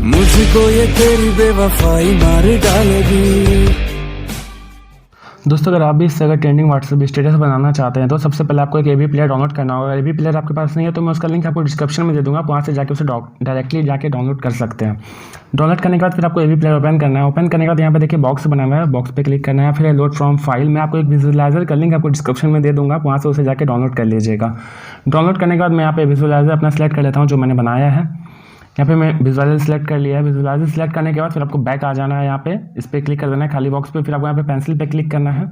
मुझको ये तेरी बेवफाई मार डालेगी। दोस्तों अगर आप भी इससे अगर ट्रेंडिंग व्हाट्सएप स्टेटस बनाना चाहते हैं तो सबसे पहले आपको एक एवी प्लेयर डाउनलोड करना होगा। एवी प्लेयर आपके पास नहीं है तो मैं उसका लिंक आपको डिस्क्रिप्शन में दे दूंगा, आप वहाँ से जाके उसे डायरेक्टली जाके डाउनलोड कर सकते हैं। डाउनलोड करने के बाद फिर आपको एवी प्लेयर ओपन करना है। ओपन करने के बाद यहाँ पे देखिए बॉक्स बना हुआ है, बॉक्स पे क्लिक करना है, फिर लोड फ्रॉम फाइल। मैं आपको एक विजुअलाइजर का लिंक आपको डिस्क्रिप्शन में दे दूंगा, आप वहाँ से उसे जाके डाउनलोड कर लीजिएगा। डाउनलोड करने के बाद मैं यहाँ पे विजुअलाइजर अपना सेलेक्ट कर लेता हूँ जो मैंने बनाया है। यहाँ पे मैं विजुअलाइजर सेलेक्ट कर लिया है। विजुअलाइजर सेलेक्ट करने के बाद फिर आपको बैक आ जाना है, यहाँ पे इस पर क्लिक कर देना है खाली बॉक्स पे। फिर आपको यहाँ पे पेंसिल पे क्लिक करना है।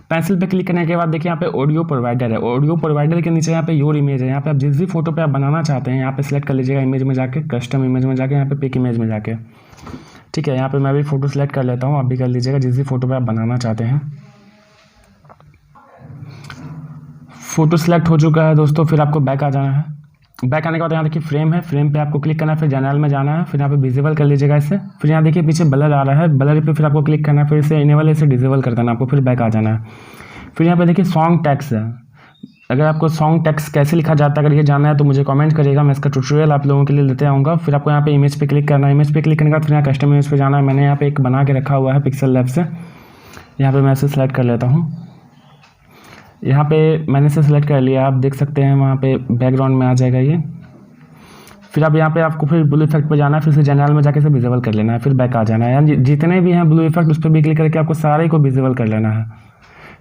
पेंसिल पे क्लिक करने के बाद देखिए यहाँ पे ऑडियो प्रोवाइडर है। ऑडियो प्रोवाइडर के नीचे यहाँ पे योर इमेज है। यहाँ पे आप जिस भी फोटो पे आप बनाना चाहते हैं यहाँ पे सेलेक्ट कर लीजिएगा, इमेज में जाके कस्टम इमेज में जाके यहाँ पे पिक इमेज में जाके। ठीक है, यहाँ पे मैं भी फोटो सेलेक्ट कर लेता हूँ, आप भी कर लीजिएगा जिस भी फोटो पे आप बनाना चाहते हैं। फोटो सेलेक्ट हो चुका है दोस्तों, फिर आपको बैक आ जाना है। बैक आने के बाद यहाँ देखिए फ्रेम है, फ्रेम पे आपको क्लिक करना है, फिर जनरल में जाना है, फिर यहाँ पे विजिबल कर लीजिएगा इसे। फिर यहाँ देखिए पीछे ब्लर आ रहा है, ब्लर पे फिर आपको क्लिक करना है, फिर इसे इनेबल इसे डिसेबल कर देना आपको, फिर बैक आ जाना है। फिर यहाँ पे देखिए सॉन्ग टैक्स है। अगर आपको सॉन्ग टैक्स कैसे लिखा जाता है अगर ये जानना है तो मुझे कमेंट करिएगा, मैं इसका ट्यूटोरियल आप लोगों के लिए लेते आऊँगा। फिर आपको यहाँ पे इमेज पे क्लिक करना है। इमेज पे क्लिक करने के बाद फिर यहाँ कस्टम इमेज पे जाना है। मैंने यहाँ पे एक बना के रखा हुआ है पिक्सल लैब से, यहाँ पे मैं इसे सेलेक्ट कर लेता हूँ। यहाँ पे मैंने इसे सेलेक्ट कर लिया, आप देख सकते हैं वहाँ पे बैकग्राउंड में आ जाएगा ये। फिर आप यहाँ पे आपको फिर ब्लू इफेक्ट पे जाना है, फिर से जनरल में जाके इसे विजिबल कर लेना है, फिर बैक आ जाना है। यानी जितने भी हैं ब्लू इफेक्ट उस पर भी क्लिक करके आपको सारे को विजिबल कर लेना है।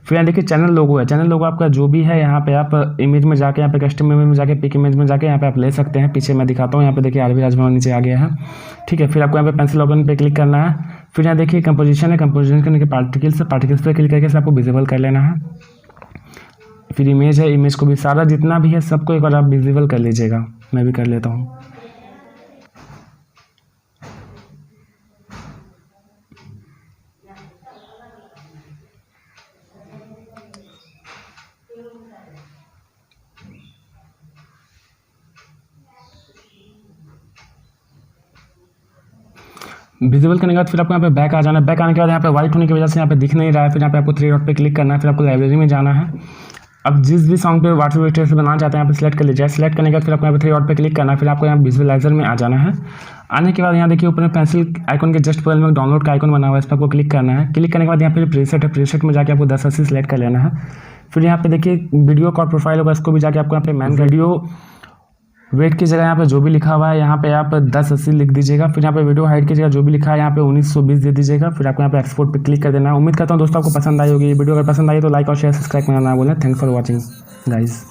फिर यहाँ देखिए चैनल लोगो है। चैनल लोगो आपका जो भी है यहाँ पे आप इमेज में जाके यहाँ पे कस्टम इमेज में जाके पिक इमेज में जाके यहाँ पे आप ले सकते हैं। पीछे मैं दिखाता हूँ, यहाँ पे देखिए आरवी राज वर्मा नीचे आ गया है। ठीक है, फिर आपको यहाँ पे पेंसिल ओपन पे क्लिक करना है। फिर यहाँ देखिए कंपोजिशन है, कंपोजिशन करने के पार्टिकल्स पे क्लिक करके आपको विजिबल कर लेना है। फिर इमेज है, इमेज को भी सारा जितना भी है सबको एक बार आप विजिबल कर लीजिएगा, मैं भी कर लेता हूँ। विजिबल करने के बाद फिर आपको यहाँ पे बैक आ जाना है। बैक आने के बाद यहाँ पे वाइट होने की वजह से यहाँ पे दिख नहीं रहा है। फिर यहाँ पे आपको थ्री डॉट पे क्लिक करना है, फिर आपको लाइब्रेरी में जाना है। अब जिस भी सॉन्ग पे व्हाट्सएप स्टेटस बनाना चाहते हैं यहाँ पे सिलेक्ट कर लीजिए। सिलेक्ट करने के बाद फिर आपको यहाँ पे थ्री डॉट पे क्लिक करना है, फिर आपको यहाँ विजुअलाइजर में आ जाना है। आने के बाद यहाँ देखिए ऊपर में पेंसिल आइकन के जस्ट बगल में डाउनलोड का आइकन बना हुआ है, इस पर आपको क्लिक करना है। क्लिक करने के बाद यहाँ पे प्रीसेट है, प्रीसेट में जाके आपको 1080 सेलेक्ट कर लेना है। फिर यहाँ पे देखिए वीडियो का प्रोफाइल होगा, इसको भी जाके आपको यहाँ पे मैन वीडियो वेट की जगह यहाँ पे जो भी लिखा हुआ है यहाँ पे आप 1080 लिख दीजिएगा। फिर यहाँ पे वीडियो हाइट की जगह जो भी लिखा है यहाँ पे 1920 दे दीजिएगा। फिर आपको यहाँ पे एक्सपोर्ट पे क्लिक कर देना है। उम्मीद करता हूँ दोस्तों आपको पसंद आई होगी ये वीडियो। अगर पसंद आई तो लाइक और शेयर सब्सक्राइब करना ना भूलें। Thanks for watching guys.